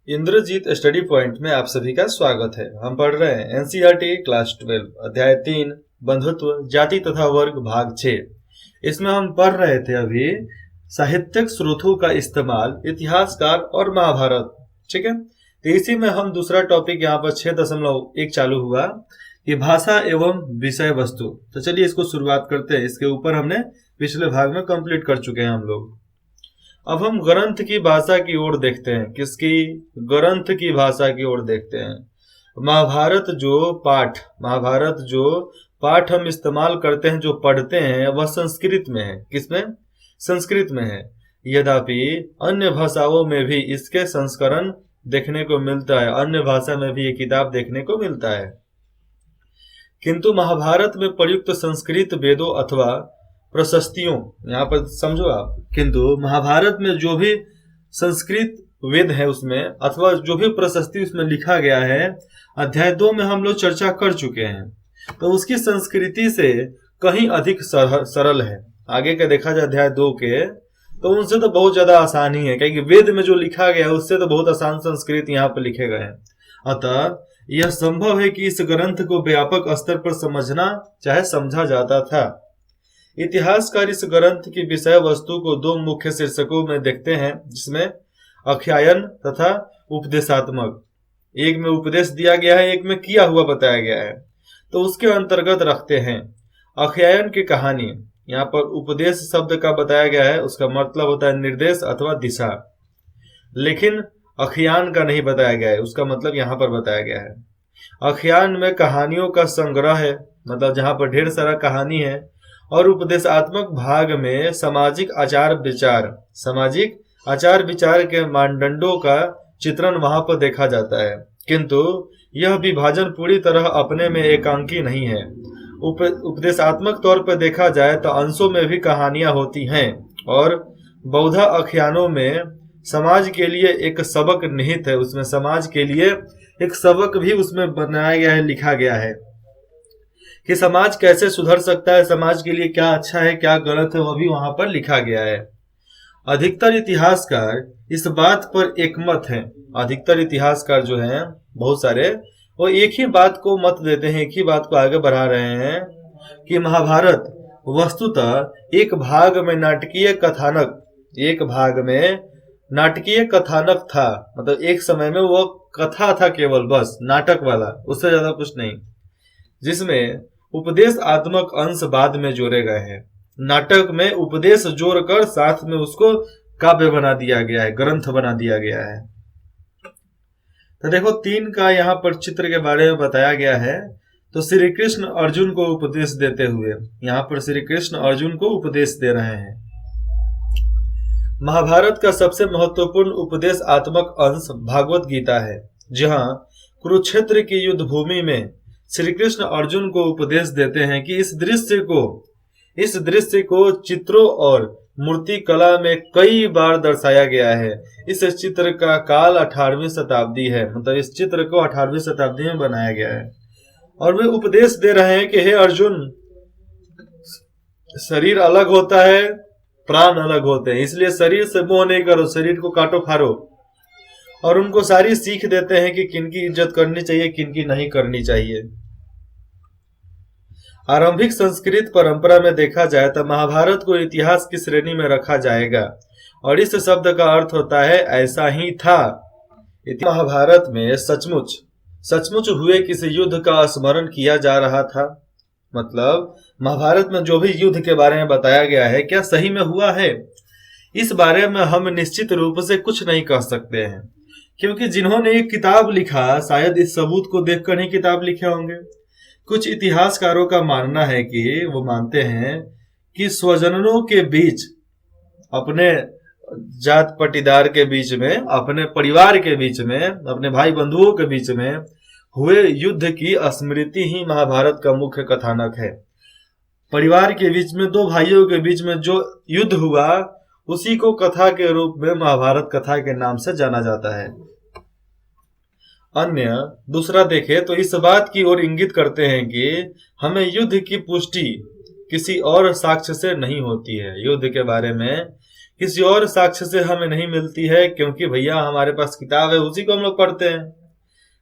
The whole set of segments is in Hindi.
इंद्रजीत स्टडी पॉइंट में आप सभी का स्वागत है। हम पढ़ रहे हैं एनसीईआरटी क्लास 12 अध्याय 3 बंधुत्व जाति तथा वर्ग भाग 6। इसमें हम पढ़ रहे थे अभी साहित्यिक स्रोतों का इस्तेमाल, इतिहासकार और महाभारत। ठीक है, तो इसी में हम दूसरा टॉपिक यहाँ पर 6.1 चालू हुआ कि भाषा एवं विषय वस्तु। तो चलिए इसको शुरुआत करते हैं। इसके ऊपर हमने पिछले भाग में कंप्लीट कर चुके हैं हम लोग। अब हम ग्रंथ की भाषा की ओर देखते हैं। किसकी? ग्रंथ की भाषा की ओर देखते हैं। महाभारत जो पाठ हम इस्तेमाल करते हैं, जो पढ़ते हैं, वह संस्कृत में है। किसमें? संस्कृत में है। यद्यपि अन्य भाषाओं में भी इसके संस्करण देखने को मिलता है, अन्य भाषा में भी ये किताब देखने को मिलता है, किंतु महाभारत में प्रयुक्त संस्कृत वेदों अथवा प्रशस्तियों, यहाँ पर समझो आप, किंतु महाभारत में जो भी संस्कृत वेद है उसमें अथवा जो भी प्रशस्ति उसमें लिखा गया है, अध्याय 2 में हम लोग चर्चा कर चुके हैं, तो उसकी संस्कृति से कहीं अधिक सरल है। आगे का देखा जाए अध्याय 2 के, तो उनसे तो बहुत ज्यादा आसान ही है, क्योंकि वेद में जो लिखा गया है उससे तो बहुत आसान संस्कृत यहाँ पर लिखे गए हैं। अतः यह संभव है कि इस ग्रंथ को व्यापक स्तर पर समझना चाहे समझा जाता था। इतिहासकार इस ग्रंथ की विषय वस्तु को 2 मुख्य शीर्षकों में देखते हैं, जिसमें आख्यान तथा उपदेशात्मक। एक में उपदेश दिया गया है, एक में किया हुआ बताया गया है, तो उसके अंतर्गत रखते हैं। आख्यान की कहानी, यहाँ पर उपदेश शब्द का बताया गया है, उसका मतलब होता है निर्देश अथवा दिशा, लेकिन आख्यान का नहीं बताया गया है, उसका मतलब यहाँ पर बताया गया है। आख्यान में कहानियों का संग्रह है, मतलब जहाँ पर ढेर सारा कहानी है, और उपदेशात्मक भाग में सामाजिक आचार विचार के मानदंडों का चित्रण वहां पर देखा जाता है, किंतु यह विभाजन पूरी तरह अपने में एकांकी नहीं है। उपदेशात्मक तौर पर देखा जाए तो अंशों में भी कहानियां होती हैं, और बौद्ध आख्यानों में समाज के लिए एक सबक निहित है, उसमें समाज के लिए एक सबक भी उसमें बनाया गया है, लिखा गया है कि समाज कैसे सुधर सकता है, समाज के लिए क्या अच्छा है क्या गलत है, वह भी वहां पर लिखा गया है। अधिकतर इतिहासकार इस बात पर एकमत हैं। अधिकतर इतिहासकार जो हैं बहुत सारे, वो एक ही बात को मत देते हैं, एक ही बात को आगे बढ़ा रहे हैं कि महाभारत वस्तुतः एक भाग में नाटकीय कथानक था, मतलब एक समय में वो कथा था, केवल बस नाटक वाला, उससे ज्यादा कुछ नहीं, जिसमें उपदेशात्मक अंश बाद में जोड़े गए हैं। नाटक में उपदेश जोड़कर साथ में उसको काव्य बना दिया गया है, ग्रंथ बना दिया गया है। तो देखो 3 का यहाँ पर चित्र के बारे में बताया गया है। तो श्री कृष्ण अर्जुन को उपदेश देते हुए, यहाँ पर श्री कृष्ण अर्जुन को उपदेश दे रहे हैं। महाभारत का सबसे महत्वपूर्ण उपदेशात्मक अंश भागवत गीता है, जहाँ कुरुक्षेत्र की युद्ध भूमि में श्री कृष्ण अर्जुन को उपदेश देते हैं कि इस दृश्य को चित्रों और मूर्ति कला में कई बार दर्शाया गया है। इस चित्र का काल 18वीं शताब्दी है, मतलब इस चित्र को 18वीं शताब्दी में बनाया गया है। और वे उपदेश दे रहे हैं कि हे अर्जुन, शरीर अलग होता है, प्राण अलग होते हैं, इसलिए शरीर से मोह नहीं करो, शरीर को काटो फाड़ो। और उनको सारी सीख देते हैं कि किनकी इज्जत करनी चाहिए, किनकी नहीं करनी चाहिए। आरंभिक संस्कृत परंपरा में देखा जाए तो महाभारत को इतिहास की श्रेणी में रखा जाएगा, और इस शब्द का अर्थ होता है ऐसा ही था। महाभारत में सचमुच हुए किसी युद्ध का स्मरण किया जा रहा था, मतलब महाभारत में जो भी युद्ध के बारे में बताया गया है क्या सही में हुआ है, इस बारे में हम निश्चित रूप से कुछ नहीं कह सकते हैं, क्योंकि जिन्होंने एक किताब लिखा शायद इस सबूत को देखकर ही किताब लिखे होंगे। कुछ इतिहासकारों का मानना है कि वो मानते हैं कि स्वजनों के बीच, अपने जात पटीदार के बीच में, अपने परिवार के बीच में, अपने भाई बंधुओं के बीच में हुए युद्ध की स्मृति ही महाभारत का मुख्य कथानक है। परिवार के बीच में, 2 भाइयों के बीच में जो युद्ध हुआ, उसी को कथा के रूप में महाभारत कथा के नाम से जाना जाता है। अन्य दूसरा देखे तो इस बात की ओर इंगित करते हैं कि हमें युद्ध की पुष्टि किसी और साक्ष्य से नहीं होती है। युद्ध के बारे में किसी और साक्ष्य से हमें नहीं मिलती है, क्योंकि भैया हमारे पास किताब है, उसी को हम लोग पढ़ते हैं।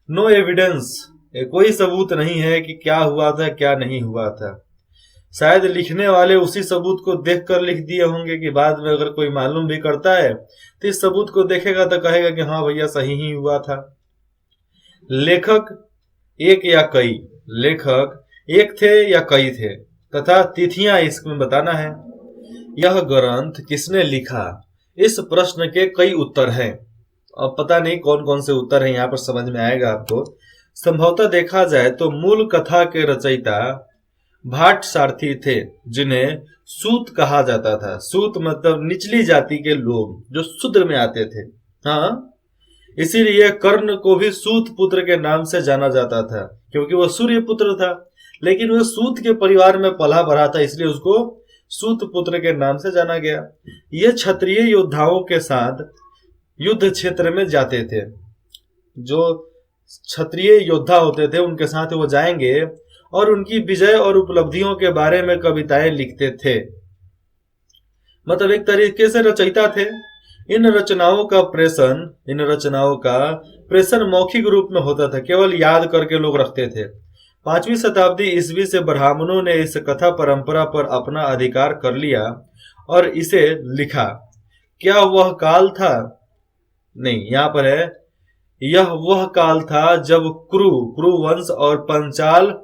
नो एविडेंस, कोई सबूत नहीं है कि क्या हुआ था क्या नहीं हुआ था। शायद लिखने वाले उसी सबूत को देखकर लिख दिए होंगे कि बाद में अगर कोई मालूम भी करता है तो इस सबूत को देखेगा तो कहेगा कि हाँ भैया सही ही हुआ था। लेखक एक या कई, लेखक एक थे या कई थे, तथा तिथियां इसमें बताना है। यह ग्रंथ किसने लिखा, इस प्रश्न के कई उत्तर हैं। अब पता नहीं कौन कौन से उत्तर हैं, यहाँ पर समझ में आएगा आपको। संभवतः देखा जाए तो मूल कथा के रचयिता भाट सारथी थे, जिन्हें सूत कहा जाता था। सूत मतलब निचली जाति के लोग जो शूद्र में आते थे। हाँ, इसीलिए कर्ण को भी सूत पुत्र के नाम से जाना जाता था, क्योंकि वह सूर्य पुत्र था, लेकिन वह सूत के परिवार में पला बढ़ा था, इसलिए उसको सूत पुत्र के नाम से जाना गया। ये क्षत्रिय योद्धाओं के साथ युद्ध क्षेत्र में जाते थे। जो क्षत्रिय योद्धा होते थे उनके साथ वो जाएंगे और उनकी विजय और उपलब्धियों के बारे में कविताएं लिखते थे। मतलब एक तरीके से रचयिता थे। इन रचनाओं का प्रेषण मौखिक रूप में होता था, केवल याद करके लोग रखते थे। 5वीं शताब्दी ईस्वी से ब्राह्मणों ने इस कथा परंपरा पर अपना अधिकार कर लिया और इसे लिखा। क्या वह काल था? नहीं, यहाँ पर है यह वह काल था जब कुरु वंश और पंचाल,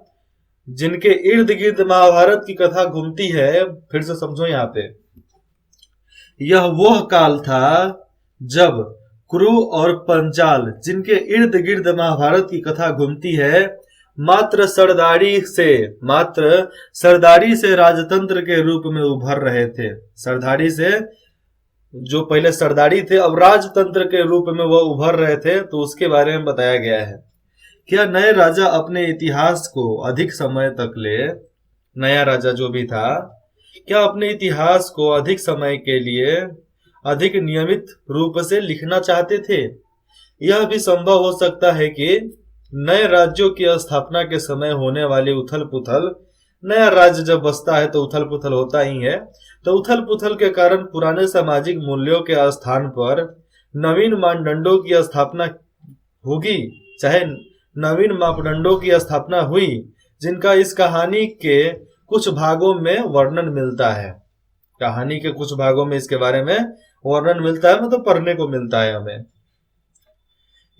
जिनके इर्द गिर्द महाभारत की कथा घूमती है, फिर से समझो यहाँ पे, यह वह काल था जब कुरु और पंचाल, जिनके इर्द गिर्द महाभारत की कथा घूमती है, मात्र सरदारी से राजतंत्र के रूप में उभर रहे थे। सरदारी से, जो पहले सरदारी थे अब राजतंत्र के रूप में वह उभर रहे थे, तो उसके बारे में बताया गया है। क्या नए राजा अपने इतिहास को अधिक समय तक ले, नया राजा जो भी था, क्या अपने इतिहास को अधिक समय के लिए अधिक नियमित रूप से लिखना चाहते थे? यह भी संभव हो सकता है कि नए राज्यों की स्थापना के समय होने वाली उथल पुथल, नया राज्य जब बसता है तो उथल पुथल होता ही है, तो उथल पुथल के कारण पुराने सामाजिक मूल्यों के स्थान पर नवीन मानदंडों की स्थापना होगी, चाहे नवीन मापदंडों की स्थापना हुई, जिनका इस कहानी के कुछ भागों में वर्णन मिलता है। कहानी के कुछ भागों में इसके बारे में वर्णन मिलता है, मतलब पढ़ने को मिलता है हमें।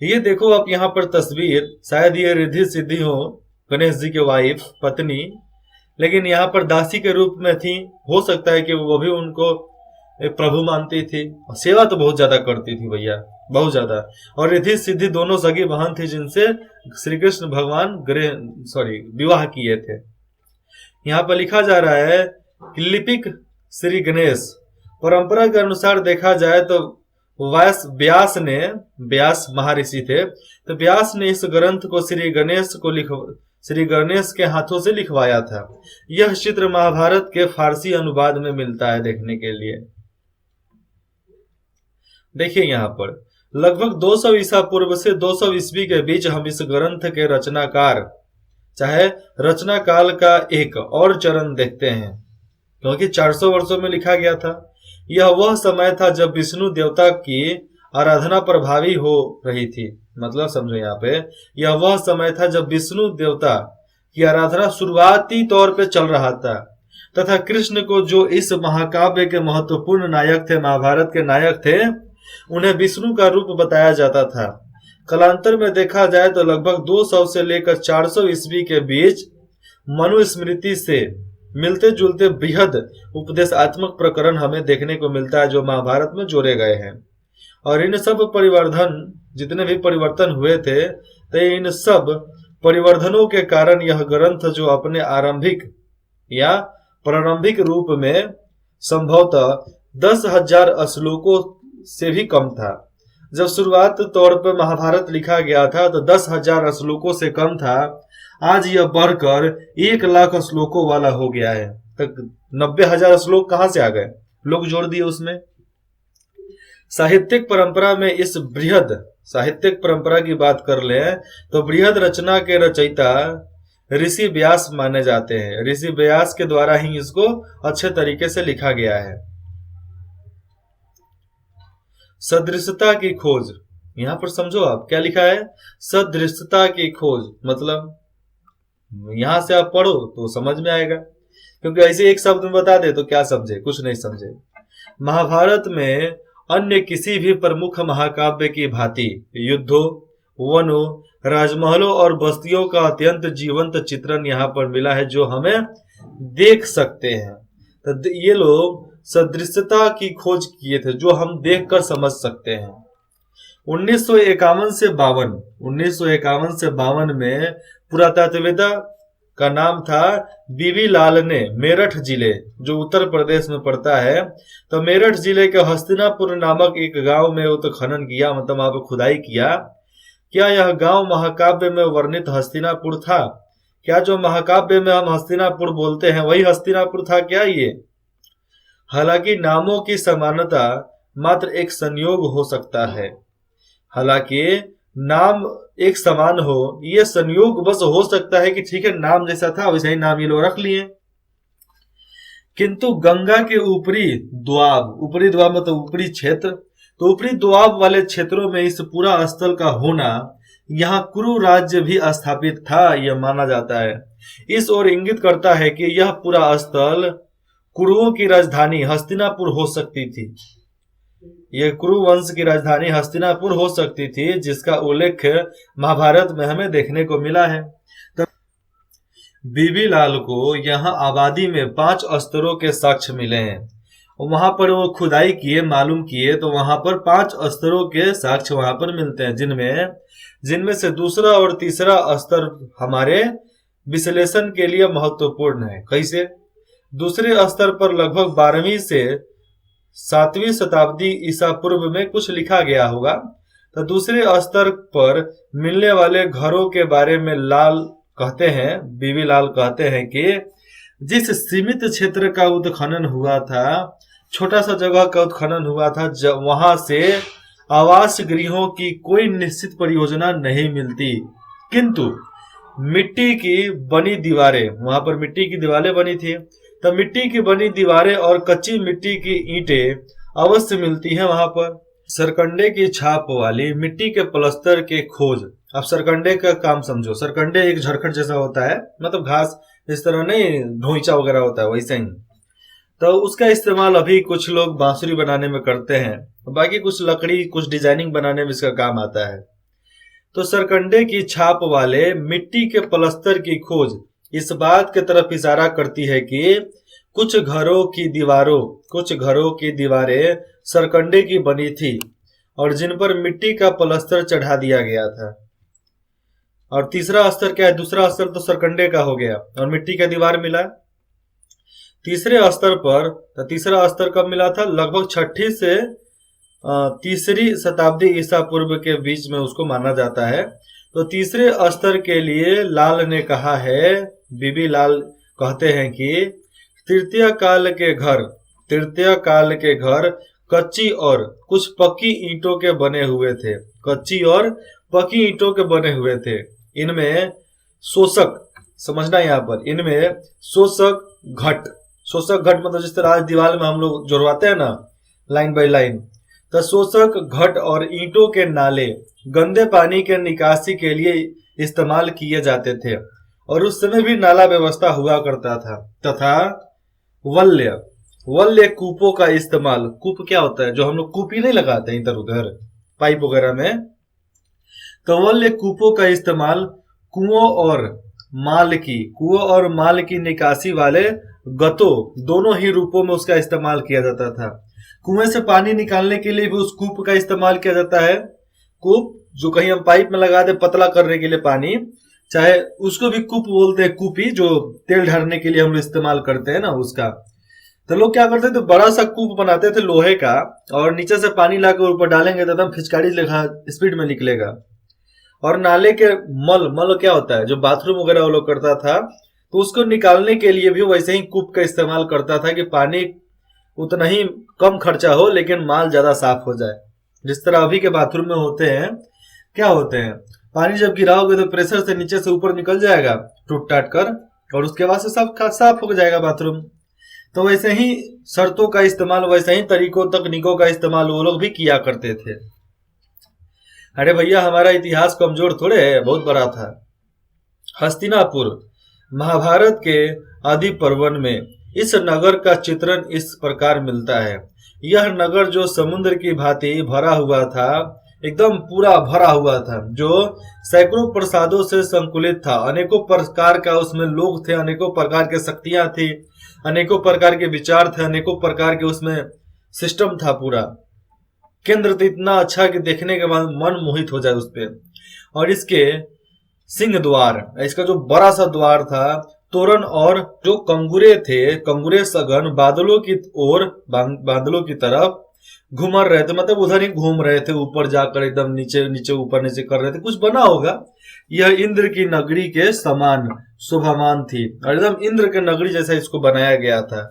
ये देखो आप यहाँ पर तस्वीर, शायद ये रिद्धि सिद्धि गणेश जी की वाइफ, पत्नी, लेकिन यहाँ पर दासी के रूप में थी। हो सकता है कि वो भी उनको प्रभु मानती थी। सेवा तो बहुत ज्यादा करती थी भैया, बहुत ज्यादा। और रिद्धि सिद्धि दोनों सगी बहन थी, जिनसे श्री कृष्ण भगवान विवाह किए थे। यहाँ पर लिखा जा रहा है कि लिपिक श्री गणेश। परंपरा के अनुसार देखा जाए तो व्यास महर्षि थे, तो व्यास ने इस ग्रंथ को श्री गणेश के हाथों से लिखवाया था। यह चित्र महाभारत के फारसी अनुवाद में मिलता है देखने के लिए। देखिए यहाँ पर लगभग 200 ईसा पूर्व से 200 ईस्वी के बीच हम इस ग्रंथ के रचनाकार चाहे रचना काल का एक और चरण देखते हैं, क्योंकि 400 वर्षों में लिखा गया था। यह वह समय था जब विष्णु देवता की आराधना प्रभावी हो रही थी। मतलब समझो यहाँ पे, यह वह समय था जब विष्णु देवता की आराधना शुरुआती तौर पे चल रहा था, तथा कृष्ण को, जो इस महाकाव्य के महत्वपूर्ण नायक थे, महाभारत के नायक थे, उन्हें विष्णु का रूप बताया जाता था। कालांतर में देखा जाए तो लगभग 200 से लेकर 400 ईस्वी के बीच मनुस्मृति से मिलते जुलते बृहद उपदेशात्मक प्रकरण हमें देखने को मिलता है, जो महाभारत में जोड़े गए हैं। और इन सब जितने भी परिवर्तन हुए थे, तो इन सब परिवर्तनों के कारण यह ग्रंथ, जो अपने आरंभिक या प्रारंभिक रूप में संभवतः 10,000 श्लोकों से भी कम था। जब शुरुआत तौर पर महाभारत लिखा गया था तो 10,000 श्लोकों से कम था। आज यह बढ़कर 1,00,000 श्लोकों वाला हो गया है। तक 90,000 श्लोक कहां से आ गए, लोग जोड़ दिए उसमें। साहित्यिक परंपरा में इस बृहद साहित्यिक परंपरा की बात कर ले तो बृहद रचना के रचयिता ऋषि व्यास माने जाते हैं। ऋषि व्यास के द्वारा ही इसको अच्छे तरीके से लिखा गया है। सदृशता की खोज, यहां पर समझो आप क्या लिखा है, सदृशता की खोज, मतलब यहां से आप पढ़ो तो समझ में आएगा, क्योंकि ऐसे एक शब्द में बता दे तो क्या समझे, कुछ नहीं समझे। महाभारत में अन्य किसी भी प्रमुख महाकाव्य की भांति युद्धों, वनों, राजमहलों और बस्तियों का अत्यंत जीवंत चित्रण यहाँ पर मिला है, जो हमें देख सकते हैं। तो ये लोग सदृशता की खोज किए थे, जो हम देखकर समझ सकते हैं। 1951 से 52 में पुरातत्ववेत्ता का नाम था बीबी लाल ने मेरठ जिले, जो उत्तर प्रदेश में पड़ता है, तो मेरठ जिले के हस्तिनापुर नामक एक गांव में उत्खनन किया, मतलब वहां पर खुदाई किया। क्या यह गांव महाकाव्य में वर्णित हस्तिनापुर था? क्या जो महाकाव्य में हम हस्तिनापुर बोलते हैं वही हस्तिनापुर था क्या ये? हालांकि नामों की समानता मात्र एक संयोग हो सकता है, हालांकि नाम एक समान हो, ये संयोग बस हो सकता है कि ठीक है नाम जैसा था वैसे ही नाम ये लोग रख लिए। किंतु गंगा के ऊपरी द्वाब मतलब ऊपरी क्षेत्र, तो ऊपरी द्वाब वाले क्षेत्रों में इस पूरा स्थल का होना, यहाँ कुरु राज्य भी स्थापित था यह माना जाता है। इस ओर इंगित करता है कि यह पूरा स्थल कुरुओं की राजधानी हस्तिनापुर हो सकती थी। यह कुरु वंश की राजधानी हस्तिनापुर हो सकती थी, जिसका उल्लेख महाभारत में हमें देखने को मिला है। बीबी लाल को यहाँ आबादी में 5 स्तरों के साक्ष्य मिले हैं। वहां पर वो खुदाई किए, मालूम किए, तो वहां पर 5 स्तरों के साक्ष्य वहां पर मिलते हैं, जिनमें से दूसरा और तीसरा स्तर हमारे विश्लेषण के लिए महत्वपूर्ण है। कैसे? दूसरे स्तर पर लगभग 12वीं से 7वीं शताब्दी ईसा पूर्व में कुछ लिखा गया होगा। तो दूसरे स्तर पर मिलने वाले घरों के बारे में बीबी लाल कहते हैं कि जिस सीमित क्षेत्र का उत्खनन हुआ था, छोटा सा जगह का उत्खनन हुआ था, वहां से आवास गृहों की कोई निश्चित परियोजना नहीं मिलती, किंतु मिट्टी की बनी दीवारें, वहां पर मिट्टी की दीवारें बनी थी, तो मिट्टी की बनी दीवारें और कच्ची मिट्टी की ईंटें अवश्य मिलती हैं वहां पर। सरकंडे की छाप वाली मिट्टी के प्लस्तर के खोज। अब सरकंडे का काम समझो, सरकंडे एक झरखट जैसा होता है, मतलब घास इस तरह नहीं ढोइचा वगैरह होता है वैसे ही, तो उसका इस्तेमाल अभी कुछ लोग बांसुरी बनाने में करते हैं, बाकी कुछ लकड़ी, कुछ डिजाइनिंग बनाने में इसका काम आता है। तो सरकंडे की छाप वाले मिट्टी के प्लस्तर की खोज इस बात की तरफ इशारा करती है कि कुछ घरों की दीवारें सरकंडे की बनी थी और जिन पर मिट्टी का प्लस्तर चढ़ा दिया गया था। और तीसरा स्तर क्या है? दूसरा स्तर तो सरकंडे का हो गया और मिट्टी का दीवार मिला। तीसरे स्तर पर, तो तीसरा स्तर कब मिला था? लगभग 6ठी से 3री शताब्दी ईसा पूर्व के बीच में उसको माना जाता है। तो तीसरे स्तर के लिए लाल ने कहा है, बीबी लाल कहते हैं कि तृतीय काल के घर कच्ची और कुछ पक्की ईंटों के बने हुए थे। इनमें शोषक, समझना यहाँ पर, इनमें शोषक घट मतलब जिस तरह आज दीवार में हम लोग जोड़वाते हैं ना लाइन बाय लाइन, तो शोषक घट और ईंटों के नाले गंदे पानी के निकासी के लिए इस्तेमाल किए जाते थे और उस समय भी नाला व्यवस्था हुआ करता था। तथा वल्य कूपों का इस्तेमाल, कूप क्या होता है? जो हम लोग कूपी नहीं लगाते हैं इधर उधर पाइप वगैरह में, तो वल्य कूपों का इस्तेमाल कुओं और माल की निकासी वाले गतों, दोनों ही रूपों में उसका इस्तेमाल किया जाता था। कुएं से पानी निकालने के लिए भी उस कूप का इस्तेमाल किया जाता है। कूप जो कहीं हम पाइप में लगा दे पतला करने के लिए पानी, चाहे उसको भी कूप बोलते हैं, कूपी जो तेल ढारने के लिए हम लोग इस्तेमाल करते हैं ना उसका। तो लोग क्या करते थे, बड़ा सा कूप बनाते थे लोहे का और नीचे से पानी लाकर ऊपर डालेंगे तो एकदम फिचकारी लेखा स्पीड में निकलेगा। और नाले के मल क्या होता है, जो बाथरूम वगैरह वो लोग करता था, तो उसको निकालने के लिए भी वैसे ही कूप का इस्तेमाल करता था कि पानी उतना ही कम खर्चा हो लेकिन माल ज्यादा साफ हो जाए। जिस तरह अभी के बाथरूम में होते हैं, क्या होते हैं, पानी जब गिराओगे तो प्रेशर से नीचे से ऊपर निकल जाएगा टूट टाट कर और उसके बाद से सब साफ हो जाएगा बाथरूम। तो वैसे ही शर्तों का इस्तेमाल, वैसे ही तरीकों तकनीकों का इस्तेमाल वो लोग भी किया करते थे। अरे भैया हमारा इतिहास कमजोर थोड़े है, बहुत बड़ा था। हस्तिनापुर महाभारत के आदि पर्वन में इस नगर का चित्रण इस प्रकार मिलता है। यह नगर जो समुद्र की भांति भरा हुआ था, एकदम पूरा भरा हुआ था, जो सैकड़ों प्रसादों से संकुलित था। अनेकों प्रकार का उसमें लोग थे, अनेकों प्रकार की शक्तियां थी, अनेकों प्रकार के विचार थे, अनेकों प्रकार के उसमें सिस्टम था। पूरा केंद्र तो इतना अच्छा कि देखने के बाद मन मोहित हो जाए उस पे। और इसके सिंह द्वार, इसका जो बड़ा सा द्वार था, तोरण और जो कंगुरे थे, कंगुरे सघन बादलों की ओर, बादलों की तरफ घुमर रहे थे, मतलब उधर ही घूम रहे थे, ऊपर जाकर एकदम नीचे नीचे ऊपर नीचे कर रहे थे, कुछ बना होगा। यह इंद्र की नगरी के समान शोभामान थी और एकदम इंद्र के नगरी जैसा इसको बनाया गया था।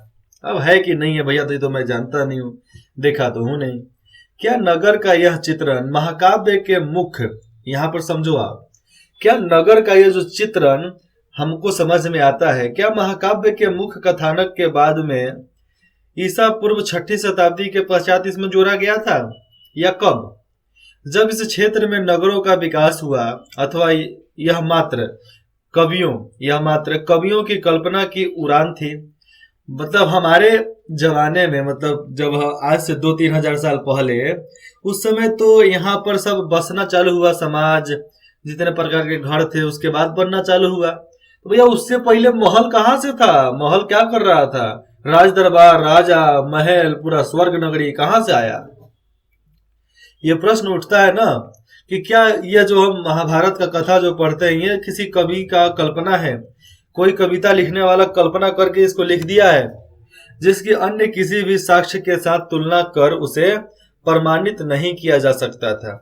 अब है कि नहीं है भैया तो मैं जानता नहीं हूँ, देखा तो हूं नहीं। क्या नगर का यह चित्रण महाकाव्य के मुख्य, यहाँ पर समझो आप, क्या नगर का यह जो चित्रण हमको समझ में आता है, क्या महाकाव्य के मुख्य कथानक के बाद में ईसा पूर्व 6ठी शताब्दी के पश्चात इसमें जोड़ा गया था, या कब? जब इस क्षेत्र में नगरों का विकास हुआ, अथवा यह मात्र कवियों की कल्पना की उड़ान थी? मतलब हमारे जमाने में, मतलब जब आज से 2-3 हजार साल पहले, उस समय तो यहाँ पर सब बसना चालू हुआ, समाज जितने प्रकार के घर थे उसके बाद बनना चालू हुआ। तो भैया उससे पहले महल कहाँ से था? महल क्या कर रहा था? राज दरबार, राजा, महल, पूरा स्वर्ग नगरी कहाँ से आया? ये प्रश्न उठता है ना कि क्या यह जो हम महाभारत का कथा जो पढ़ते हैं, ये किसी कवि का कल्पना है? कोई कविता लिखने वाला कल्पना करके इसको लिख दिया है, जिसकी अन्य किसी भी साक्ष्य के साथ तुलना कर उसे प्रमाणित नहीं किया जा सकता था।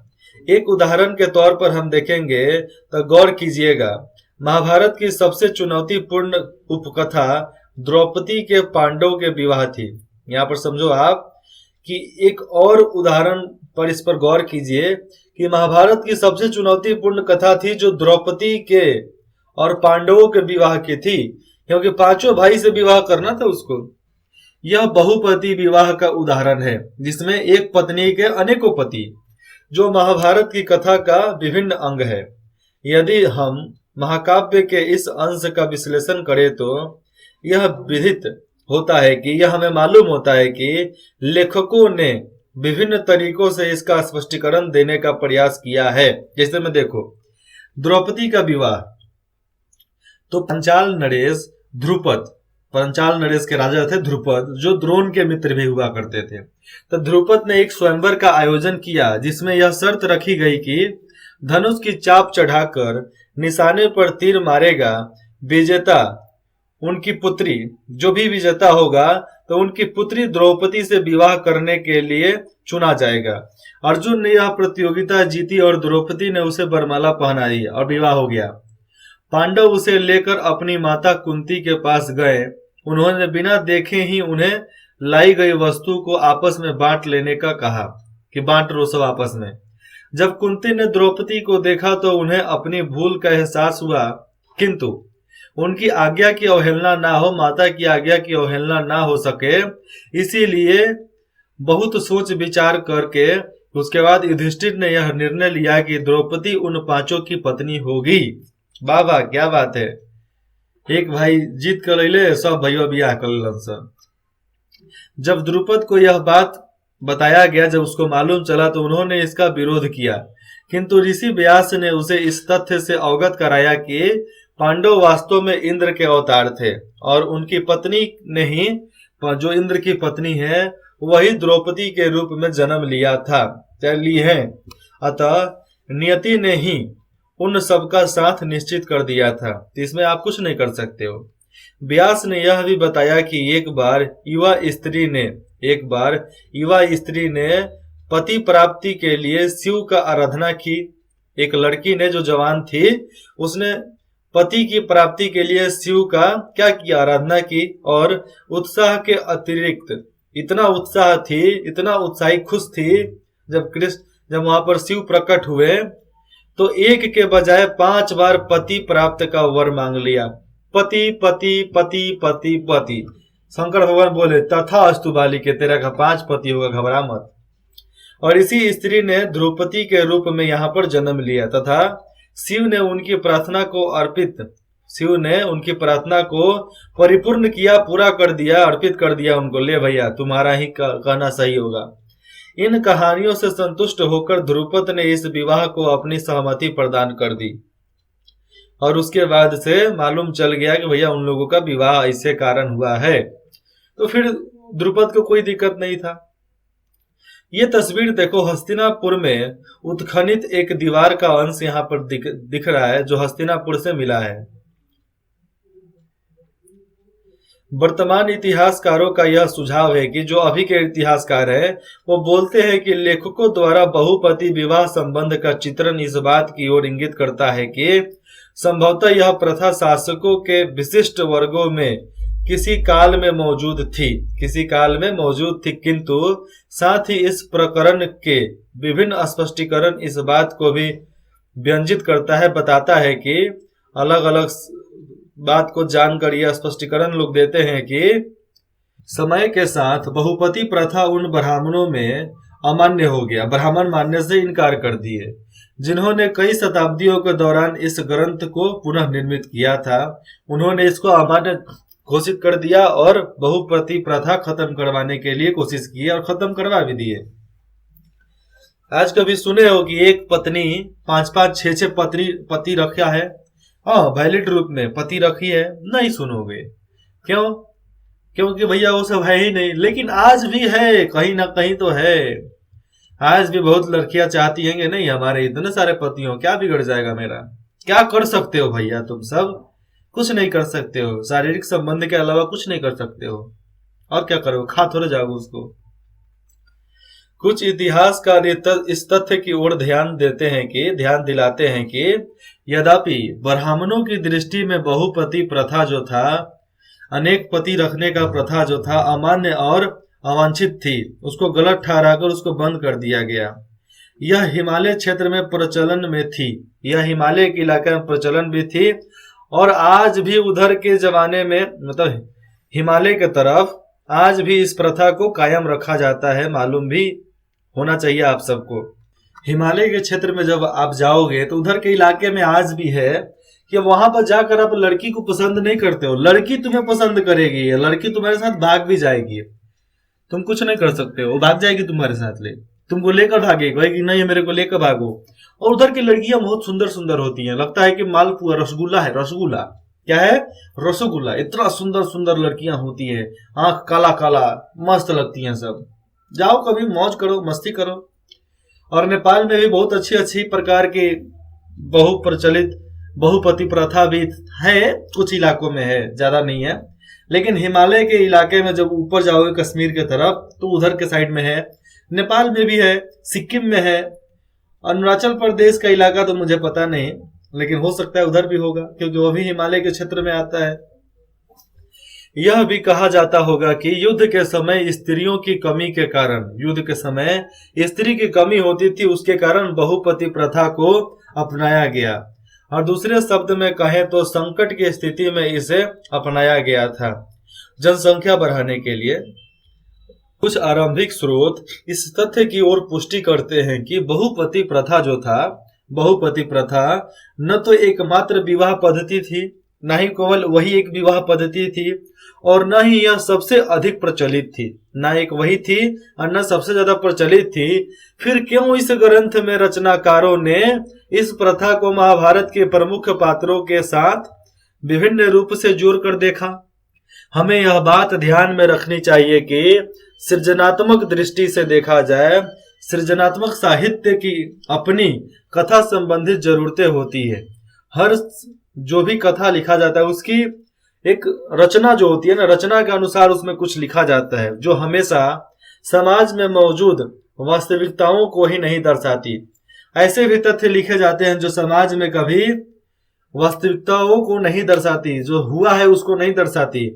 एक उदाहरण के तौर पर हम देखेंगे तो गौर कीजिएगा, महाभारत की सबसे चुनौतीपूर्ण उपकथा द्रौपदी के पांडवों के विवाह थी। यहाँ पर समझो आप कि एक और उदाहरण पर इस पर गौर कीजिए कि महाभारत की सबसे चुनौतीपूर्ण कथा थी जो द्रौपदी के और पांडवों के विवाह की थी, क्योंकि पांचों भाई से विवाह करना था उसको। यह बहुपति विवाह का उदाहरण है, जिसमें एक पत्नी के अनेकों पति, जो महाभारत की कथा का विभिन्न अंग है। यदि हम महाकाव्य के इस अंश का विश्लेषण करें तो यह विदित होता है कि यह हमें मालूम होता है कि लेखकों ने विभिन्न तरीकों से इसका स्पष्टीकरण देने का प्रयास किया है। जैसे में देखो, द्रौपदी का विवाह तो पांचाल नरेश ध्रुपद, पांचाल नरेश के राजा थे ध्रुपद, जो द्रोण के मित्र भी हुआ करते थे। तो ध्रुपद ने एक स्वयंवर का आयोजन किया, जिसमें यह शर्त रखी गई कि धनुष की चाप चढ़ाकर निशाने पर तीर मारेगा विजेता उनकी पुत्री, जो भी विजेता होगा तो उनकी पुत्री द्रौपदी से विवाह करने के लिए चुना जाएगा। अर्जुन ने यह प्रतियोगिता जीती और द्रौपदी ने उसे वरमाला पहनाई और विवाह हो गया। पांडव उसे लेकर अपनी माता कुंती के पास गए। उन्होंने बिना देखे ही उन्हें लाई गई वस्तु को आपस में बांट लेने का कहा कि बांट लो सब आपस में। जब कुंती ने द्रौपदी को देखा तो उन्हें अपनी भूल का एहसास हुआ, किंतु उनकी आज्ञा की अवहेलना ना हो, माता की आज्ञा की अवहेलना ना हो सके, इसीलिए बहुत सोच विचार करके उसके बाद युधिष्ठिर ने यह निर्णय लिया कि द्रौपदी उन पांचों की पत्नी होगी। बाबा क्या बात है, एक भाई जीत कर ले, सब भाइयों बियाह कर लन सब। जब द्रुपद को यह बात बताया गया, जब उसको मालूम चला तो उन्होंने इसका विरोध किया, किंतु ऋषि व्यास ने उसे इस तथ्य से अवगत कराया कि पांडव वास्तव में इंद्र के अवतार थे और उनकी पत्नी ने ही, जो इंद्र की पत्नी है, वही द्रौपदी के रूप में जन्म लिया था, ली है। अतः नियति ने ही उन सबका साथ निश्चित कर दिया था, तो इसमें आप कुछ नहीं कर सकते हो। व्यास ने यह भी बताया कि एक बार युवा स्त्री ने पति प्राप्ति के लिए शिव का आराधना की। एक लड़की ने जो जवान थी, उसने पति की प्राप्ति के लिए शिव का क्या किया, आराधना की। और उत्साह के अतिरिक्त इतना उत्साह थी, इतना उत्साही खुश थी, जब वहां पर शिव प्रकट हुए तो एक के बजाय 5 बार पति प्राप्त का वर मांग लिया। पति पति पति पति पति, शंकर भगवान बोले तथास्तु बालिके, तेरा का 5 पति होगा, घबरा मत। और इसी स्त्री ने द्रौपदी के रूप में यहाँ पर जन्म लिया तथा शिव ने उनकी प्रार्थना को परिपूर्ण किया, पूरा कर दिया, अर्पित कर दिया उनको। ले भैया, तुम्हारा ही कहना सही होगा। इन कहानियों से संतुष्ट होकर द्रुपद ने इस विवाह को अपनी सहमति प्रदान कर दी और उसके बाद से मालूम चल गया कि भैया उन लोगों का विवाह ऐसे कारण हुआ है, तो फिर द्रुपद को कोई दिक्कत नहीं था। ये तस्वीर देखो, हस्तिनापुर में उत्खनित एक दीवार का अंश यहाँ पर दिख रहा है जो हस्तिनापुर से मिला है। वर्तमान इतिहासकारों का यह सुझाव है कि जो अभी के इतिहासकार हैं वो बोलते हैं कि लेखकों द्वारा बहुपति विवाह संबंध का चित्रण इस बात की ओर इंगित करता है कि संभवतः यह प्रथा शासकों के विशिष्ट वर्गों में किसी काल में मौजूद थी, किंतु साथ ही इस प्रकरण के विभिन्न स्पष्टीकरण इस बात को भी व्यंजित करता है, बताता है कि अलग अलग बात को जानकर यह स्पष्टीकरण लोग देते हैं कि समय के साथ बहुपति प्रथा उन ब्राह्मणों में अमान्य हो गया, ब्राह्मण मानने से इनकार कर दिए, जिन्होंने कई शताब्दियों के दौरान इस ग्रंथ को पुनः निर्मित किया था। उन्होंने इसको अमान्य घोषित कर दिया और बहुपति प्रथा खत्म करवाने के लिए कोशिश की और खत्म करवा भी दिए। आज कभी सुने हो कि एक पत्नी 5-5, 6-6 पति रखा है? हाँ, वैलिड रूप में पति रखी है, नहीं सुनोगे। क्यों? क्योंकि भैया वो सब है ही नहीं। लेकिन आज भी है, कहीं ना कहीं तो है। आज भी बहुत लड़कियां चाहती हैं कि नहीं हमारे इतने सारे पति हो, क्या बिगड़ जाएगा मेरा। क्या कर सकते हो भैया, तुम सब कुछ नहीं कर सकते हो, शारीरिक संबंध के अलावा कुछ नहीं कर सकते हो। और क्या करो, खा थोड़े जाओगे उसको। कुछ इतिहासकार इस तथ्य की ओर ध्यान दिलाते हैं कि यद्यपि ब्राह्मणों की दृष्टि में बहुपति प्रथा जो था, अनेक पति रखने का प्रथा जो था, अमान्य और अवांछित थी, उसको गलत ठहराकर उसको बंद कर दिया गया। यह हिमालय क्षेत्र में प्रचलन में थी, यह हिमालय के इलाके में प्रचलन भी थी और आज भी उधर के जमाने में, मतलब हिमालय के तरफ आज भी इस प्रथा को कायम रखा जाता है। मालूम भी होना चाहिए आप सबको। हिमालय के क्षेत्र में जब आप जाओगे तो उधर के इलाके में आज भी है कि वहां पर जाकर आप लड़की को पसंद नहीं करते हो, लड़की तुम्हें पसंद करेगी, लड़की तुम्हारे साथ भाग भी जाएगी। तुम कुछ नहीं कर सकते हो, भाग जाएगी तुम्हारे साथ, तुमको लेकर भागेगी, कहेगी नहीं मेरे को लेकर भागो। और उधर की लड़कियां बहुत सुंदर सुंदर होती हैं, लगता है कि मालपुआ रसगुल्ला है। रसगुल्ला क्या है? रसगुल्ला। इतना सुंदर सुंदर लड़कियां होती है, आंख काला काला, मस्त लगती हैं सब। जाओ कभी मौज करो, मस्ती करो। और नेपाल में भी बहुत अच्छी अच्छी प्रकार की बहुप्रचलित बहुपति प्रथा भी है, कुछ इलाकों में है, ज्यादा नहीं है। लेकिन हिमालय के इलाके में जब ऊपर जाओगे कश्मीर के तरफ तो उधर के साइड में है, नेपाल में भी है, सिक्किम में है, अरुणाचल प्रदेश का इलाका तो मुझे पता नहीं, लेकिन हो सकता है उधर भी होगा क्योंकि वो भी हिमालय के क्षेत्र में आता है। यह भी कहा जाता होगा कि युद्ध के समय स्त्रियों की कमी के कारण, युद्ध के समय स्त्री की कमी होती थी, उसके कारण बहुपति प्रथा को अपनाया गया। और दूसरे शब्द में कहें तो संकट की स्थिति में इसे अपनाया गया था जनसंख्या बढ़ाने के लिए। कुछ आरंभिक स्रोत इस तथ्य की ओर पुष्टि करते हैं कि बहुपति प्रथा जो था, बहुपति प्रथा न तो एकमात्र विवाह पद्धति थी, न ही केवल वही एक विवाह पद्धति थी, और न ही यह सबसे अधिक प्रचलित थी, न एक वही थी और न सबसे ज्यादा प्रचलित थी। फिर क्यों इस ग्रंथ में रचनाकारों ने इस प्रथा को महाभारत के प्रमुख पात्रों के साथ विभिन्न रूप से जोड़कर देखा? हमें यह बात ध्यान में रखनी चाहिए कि सृजनात्मक दृष्टि से देखा जाए, सृजनात्मक साहित्य की अपनी कथा संबंधित जरूरतें होती है। हर जो भी कथा लिखा जाता है उसकी एक रचना जो होती है ना, रचना के अनुसार उसमें कुछ लिखा जाता है जो हमेशा समाज में मौजूद वास्तविकताओं को ही नहीं दर्शाती। ऐसे भी तथ्य लिखे जाते हैं जो समाज में कभी वास्तविकताओं को नहीं दर्शाती, जो हुआ है उसको नहीं दर्शाती।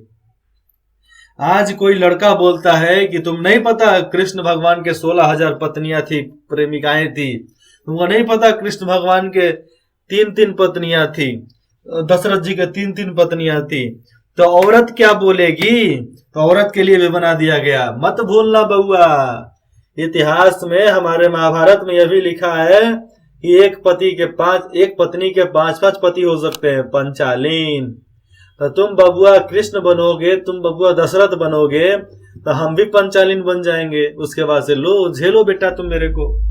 आज कोई लड़का बोलता है कि तुम नहीं पता कृष्ण भगवान के 16,000 पत्नियां थी, प्रेमिकाएं थी, तुमको नहीं पता कृष्ण भगवान के 3-3 पत्नियां थी, दशरथ जी के 3-3 पत्नियां थी, तो औरत क्या बोलेगी, तो औरत के लिए भी बना दिया गया। मत भूलना बउआ, इतिहास में हमारे महाभारत में यह भी लिखा है कि एक पत्नी के पांच पांच पति हो सकते हैं, पंचालीन। तो तुम बबुआ कृष्ण बनोगे, तुम बबुआ दशरथ बनोगे, तो हम भी पंचालीन बन जाएंगे। उसके बाद से लो झेलो बेटा तुम मेरे को।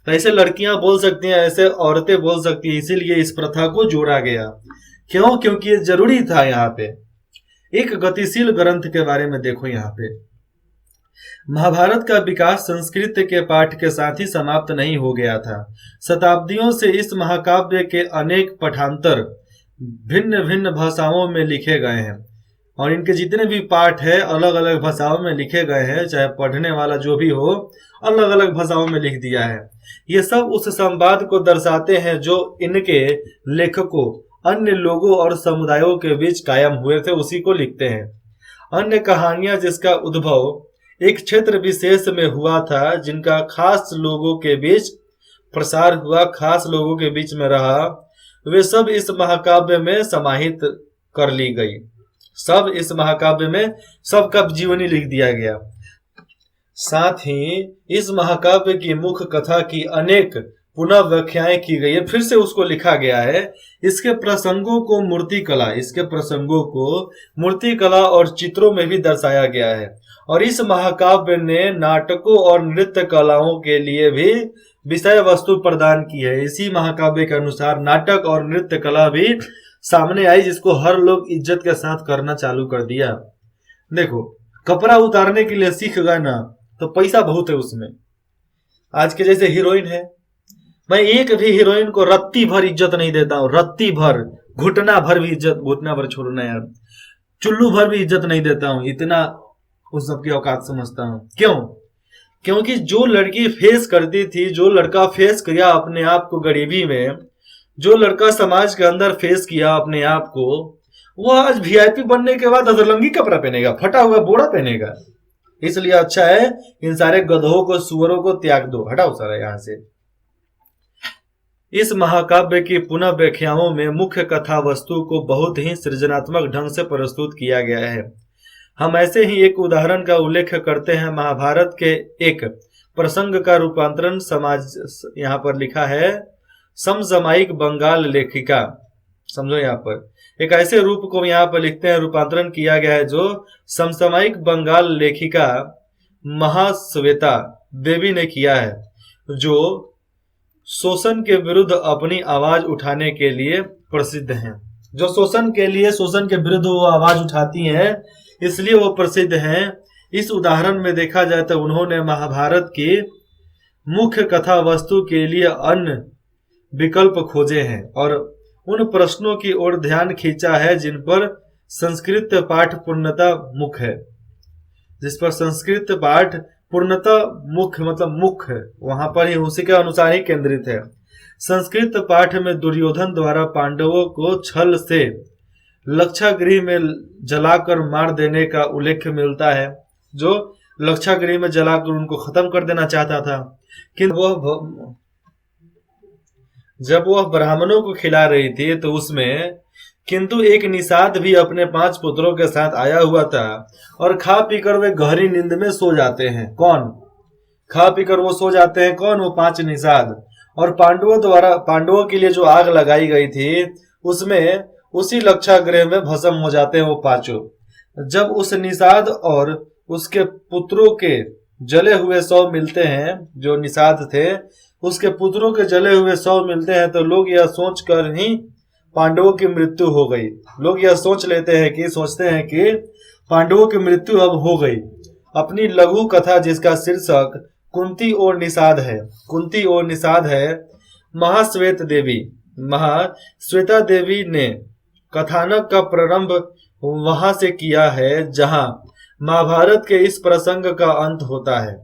तो ऐसे लड़कियां बोल सकती हैं, ऐसे औरतें बोल सकती हैं, इसीलिए इस प्रथा को जोड़ा गया। क्यों? क्योंकि ये जरूरी था। यहाँ पे एक गतिशील ग्रंथ के बारे में देखो। यहाँ पे महाभारत का विकास संस्कृत के पाठ के साथ ही समाप्त नहीं हो गया था। शताब्दियों से इस महाकाव्य के अनेक पठांतर भिन्न भिन्न भाषाओं में लिखे गए हैं, और इनके जितने भी पाठ है अलग अलग भाषाओं में लिखे गए हैं। चाहे पढ़ने वाला जो भी हो, अलग अलग भाषाओं में लिख दिया है। ये सब उस संवाद को दर्शाते हैं जो इनके लेखकों अन्य लोगों और समुदायों के बीच कायम हुए थे, उसी को लिखते हैं। अन्य कहानियां जिसका उद्भव एक क्षेत्र विशेष में हुआ था, जिनका खास लोगों के बीच प्रसार हुआ, खास लोगों के बीच में रहा, वे सब इस महाकाव्य में समाहित कर ली गई। सब इस महाकाव्य में सबका जीवनी लिख दिया गया। साथ ही इस महाकाव्य की मुख्य कथा की अनेक पुनः व्याख्याएं की गई है, फिर से उसको लिखा गया है। इसके प्रसंगों को मूर्ति कला और चित्रों में भी दर्शाया गया है। और इस महाकाव्य ने नाटकों और नृत्य कलाओं के लिए भी विषय वस्तु प्रदान की है। इसी महाकाव्य के अनुसार नाटक और नृत्य कला भी सामने आई, जिसको हर लोग इज्जत के साथ करना चालू कर दिया। देखो, कपड़ा उतारने के लिए सीख गए ना, तो पैसा बहुत है उसमें। आज के जैसे हीरोइन है, मैं एक भी हीरोइन को रत्ती भर इज्जत नहीं देता हूं, रत्ती भर, घुटना भर भी इज्जत, घुटना भर छोड़ना यार, चुल्लू भर भी इज्जत नहीं देता हूं। इतना उस सबकी औकात समझता हूं। क्यों? क्योंकि जो लड़की फेस करती थी, जो लड़का फेस किया अपने आप को गरीबी में, जो लड़का समाज के अंदर फेस किया अपने आप को, वो आज वीआईपी बनने के बाद अधरलंगी कपड़ा पहनेगा, फटा हुआ बोरा पहनेगा। इसलिए अच्छा है इन सारे गधों को, सुअरों को त्याग दो, हटाओ सारा यहां से। इस महाकाव्य की पुनः व्याख्याओं में मुख्य कथा वस्तु को बहुत ही सृजनात्मक ढंग से प्रस्तुत किया गया है। हम ऐसे ही एक उदाहरण का उल्लेख करते हैं। महाभारत के एक प्रसंग का रूपांतरण समाज, यहाँ पर लिखा है समसामयिक बंगाल लेखिका। समझो, यहाँ पर एक ऐसे रूप को यहाँ पर लिखते हैं, रूपांतरण किया गया है, जो समसामयिक बंगाल लेखिका महाश्वेता देवी ने किया है, जो शोषण के विरुद्ध अपनी आवाज उठाने के लिए प्रसिद्ध हैं। जो शोषण के विरुद्ध वो आवाज उठाती हैं, इसलिए वो प्रसिद्ध हैं। इस उदाहरण में देखा जाए तो उन्होंने महाभारत की मुख्य कथा वस्तु के लिए अन्य विकल्प खोजे हैं और उन प्रश्नों की ओर ध्यान खींचा है जिन पर संस्कृत पाठ पूर्णतः मुख्य है। जिस पर संस्कृत पाठ पूर्णतः मुख्य मतलब मुख्य, वहां पर ही उसी के अनुसार ही केंद्रित है। संस्कृत पाठ में दुर्योधन द्वारा पांडवों को छल से लक्षागृह में जलाकर मार देने का उल्लेख मिलता है। जो लक्षागृह में जलाकर उनको खत्म कर देना चाहता था, किंतु जब वह ब्राह्मणों को खिला रही थी तो उसमें किंतु एक निषाद भी अपने 5 पुत्रों के साथ आया हुआ था और खा पीकर वे गहरी नींद में सो जाते हैं। कौन खा पीकर वो सो जाते हैं? कौन? वो 5 निषाद। और पांडवों के लिए जो आग लगाई गई थी उसमें उसी लक्षागृह में भस्म हो जाते हैं वो 5। जब उस निषाद और उसके पुत्रों के जले हुए शव मिलते हैं, जो निषाद थे उसके पुत्रों के जले हुए शव मिलते हैं, तो लोग यह सोचकर ही पांडवों की मृत्यु हो गई। लोग यह सोचते हैं कि पांडवों की मृत्यु अब हो गई। अपनी लघु कथा जिसका शीर्षक कुंती और निषाद है, महाश्वेता देवी ने कथानक का प्रारंभ वहां से किया है जहां महाभारत के इस प्रसंग का अंत होता है।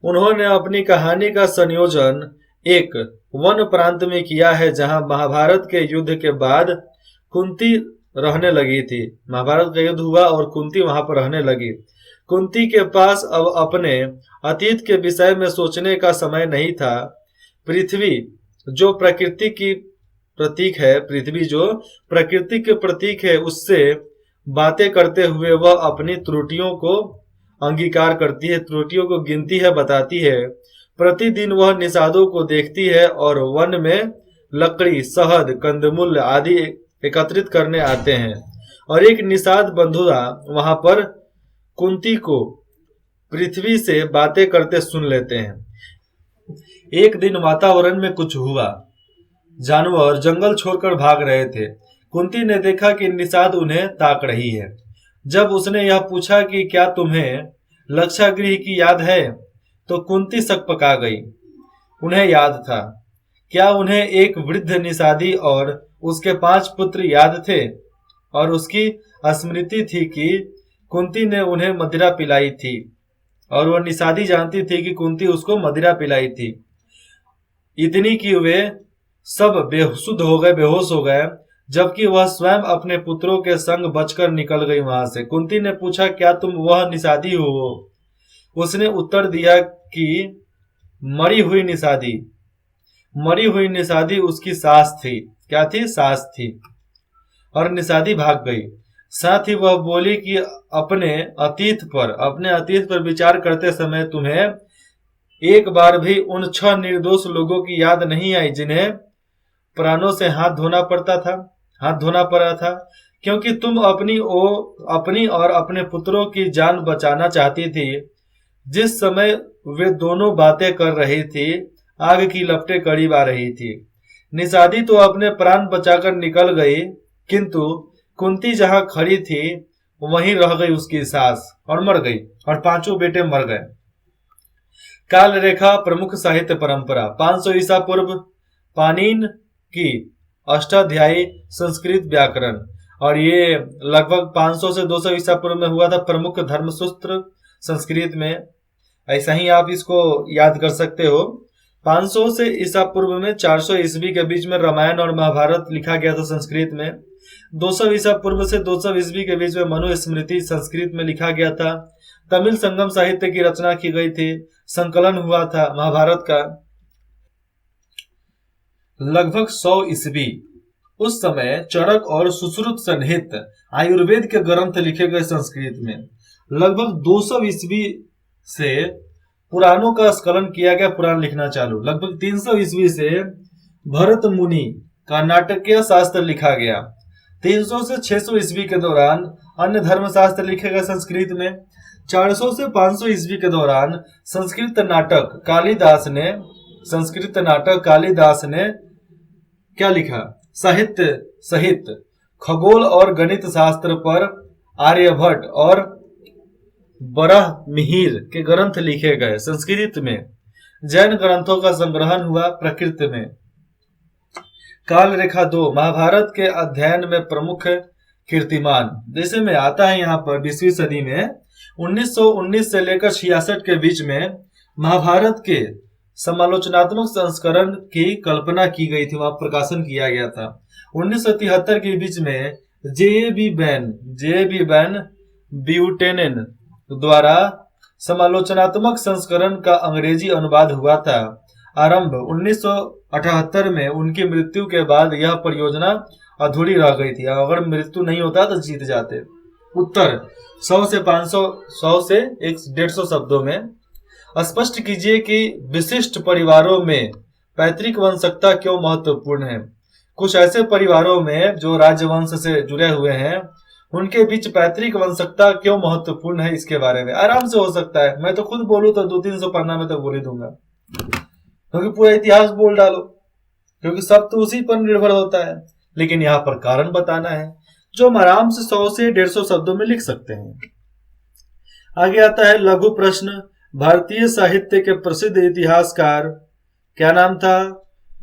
उन्होंने अपनी कहानी का संयोजन एक वन प्रांत में किया है जहां महाभारत के युद्ध के बाद कुंती रहने लगी थी। महाभारत का युद्ध हुआ और कुंती वहां पर रहने लगी। कुंती के पास अब अपने अतीत के विषय में सोचने का समय नहीं था। पृथ्वी जो प्रकृति प्रतीक है, पृथ्वी जो प्रकृति के प्रतीक है, उससे बातें करते हुए वह अपनी त्रुटियों को अंगीकार करती है, त्रुटियों को गिनती है, बताती है। प्रतिदिन वह निषादों को देखती है और वन में लकड़ी, शहद, कंदमूल आदि एकत्रित करने आते हैं, और एक निषाद बंधुआ वहां पर कुंती को पृथ्वी से बातें करते सुन लेते हैं। एक दिन वातावरण में कुछ हुआ। जानवर जंगल छोड़कर भाग रहे थे। कुंती ने देखा कि निषाद उन्हें ताक रही है। जब उसने यह पूछा कि क्या तुम्हें लक्षागृह की याद है, तो कुंती सकपका गई। उन्हें याद था। क्या उन्हें एक वृद्ध निषादी और उसके 5 पुत्र याद थे? और उसकी स्मृति थी कि कुंती ने उन्हें मदिरा पिलाई थी, और वह निषादी जानती थी कि कुंती उसको मदिरा पिलाई थी। इतनी कि वे सब बेसुध हो गए, बेहोश हो गए, जबकि वह स्वयं अपने पुत्रों के संग बचकर निकल गई वहां से। कुंती ने पूछा, क्या तुम वह निषादी हो? उसने उत्तर दिया कि मरी हुई निषादी उसकी सास थी। क्या थी? सास थी। और निषादी भाग गई। साथ ही वह बोली कि अपने अतीत पर विचार करते समय तुम्हें एक बार भी उन 6 निर्दोष लोगों की याद नहीं आई जिन्हें प्राणों से हाथ धोना पड़ा था, क्योंकि तुम अपनी और अपने पुत्रों की जान बचाना चाहती थी। जिस समय वे दोनों बातें कर रही थी, आग की लपटें करीब आ रही थी। निषादी तो अपने प्राण बचाकर निकल गई, किंतु कुंती जहां खड़ी थी वहीं रह गई उसकी सास, और मर गई, और 5 बेटे मर गए। काल रेखा प्रमुख साहित्य परंपरा 500 ईसा पूर्व पाणिनि की अष्टाध्यायी संस्कृत व्याकरण, और ये लगभग 500 से 200 ईसा पूर्व में हुआ था प्रमुख धर्मसूत्र संस्कृत में। ऐसा ही आप इसको याद कर सकते हो। 500 से ईसा पूर्व में 400 ईस्वी के बीच में रामायण और महाभारत लिखा गया था संस्कृत में। 200 ईसा पूर्व से 200 ईस्वी के बीच में मनुस्मृति संस्कृत में लिखा गया था। तमिल संगम साहित्य की रचना की गई थी, संकलन हुआ था महाभारत का। लगभग 100 ईस्वी, उस समय चरक और सुश्रुत सहित आयुर्वेद के ग्रंथ लिखे गए संस्कृत में। लगभग 200 ईस्वी से पुराणों का स्खलन किया गया, पुराण लिखना चालू। लगभग 300 ईस्वी से भरत मुनि का नाटकीय शास्त्र लिखा गया। 300 से 600 ईस्वी के दौरान अन्य धर्मशास्त्र लिखे गए संस्कृत में। 400 से 500 ईस्वी के दौरान संस्कृत नाटक कालिदास ने क्या लिखा? साहित्य सहित खगोल और गणित शास्त्र पर आर्यभट्ट और बराहमिहिर के ग्रंथ लिखे गए संस्कृत में। जैन ग्रंथों का संग्रहण हुआ प्रकृत में। काल रेखा 2 महाभारत के अध्ययन में प्रमुख कीर्तिमान, जैसे में आता है यहाँ पर 20वीं सदी में 1919 से लेकर 66 के बीच में महाभारत के समालोचनात्मक संस्करण की कल्पना की गई थी, वहां प्रकाशन किया गया था। 1973 के बीच में जे.बी. बैन ब्यूटेनन द्वारा समालोचनात्मक संस्करण का अंग्रेजी अनुवाद हुआ था। आरंभ 1978 में उनकी मृत्यु के बाद यह परियोजना अधूरी रह गई थी। अगर मृत्यु नहीं होता तो जीत जाते। उत्तर 100 से 150 शब्दों में स्पष्ट कीजिए कि विशिष्ट परिवारों में पैतृक वंशकता क्यों महत्वपूर्ण है। कुछ ऐसे परिवारों में जो राजवंश से जुड़े हुए हैं, उनके बीच पैतृक वंशकता क्यों महत्वपूर्ण है, इसके बारे में आराम से हो सकता है। मैं तो खुद बोलूं तो 200-300 पन्ना में तो बोल ही दूंगा, क्योंकि पूरा इतिहास बोल डालो, क्योंकि सब तो उसी पर निर्भर होता है। लेकिन यहाँ पर कारण बताना है, जो हम आराम से 100 से 150 शब्दों में लिख सकते हैं। आगे आता है लघु प्रश्न। भारतीय साहित्य के प्रसिद्ध इतिहासकार क्या नाम था?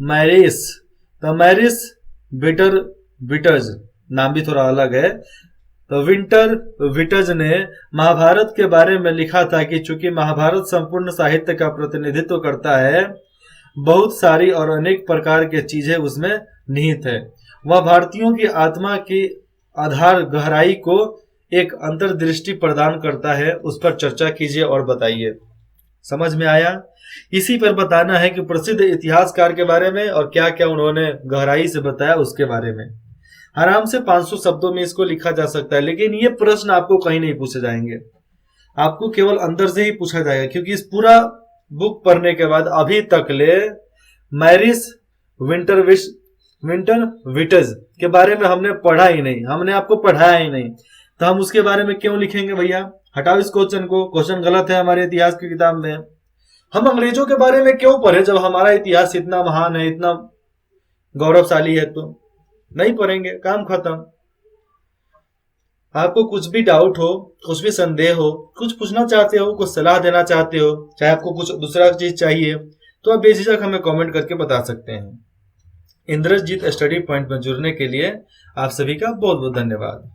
मैरिस। तो मैरिस विटर्ज, नाम भी थोड़ा अलग है। तो विटर्ज ने महाभारत के बारे में लिखा था कि चूंकि महाभारत संपूर्ण साहित्य का प्रतिनिधित्व करता है, बहुत सारी और अनेक प्रकार की चीजें उसमें निहित है। वह भारतीयों की आत्मा की आधार गहराई को एक अंतर्दृष्टि प्रदान करता है। उस पर चर्चा कीजिए और बताइए। समझ में आया? इसी पर बताना है कि प्रसिद्ध इतिहासकार के बारे में और क्या क्या उन्होंने गहराई से बताया उसके बारे में। आराम से 500 शब्दों में इसको लिखा जा सकता है, लेकिन ये प्रश्न आपको कहीं नहीं पूछे जाएंगे, आपको केवल अंदर से ही पूछा जाएगा, क्योंकि इस पूरा बुक पढ़ने के बाद अभी तक ले मैरिस विंटर विटज के बारे में हमने पढ़ा ही नहीं, हमने आपको पढ़ाया ही नहीं, तो हम उसके बारे में क्यों लिखेंगे भैया? हटाओ इस क्वेश्चन को, क्वेश्चन गलत है हमारे इतिहास की किताब में। हम अंग्रेजों के बारे में क्यों पढ़े जब हमारा इतिहास इतना महान है, इतना गौरवशाली है? तो नहीं पढ़ेंगे, काम खत्म। आपको कुछ भी डाउट हो, कुछ भी संदेह हो, कुछ पूछना चाहते हो, कुछ सलाह देना चाहते हो, चाहे आपको कुछ दूसरा चीज चाहिए, तो आप बेझिझक हमें कमेंट करके बता सकते हैं। इंद्रजीत स्टडी पॉइंट में जुड़ने के लिए आप सभी का बहुत बहुत धन्यवाद।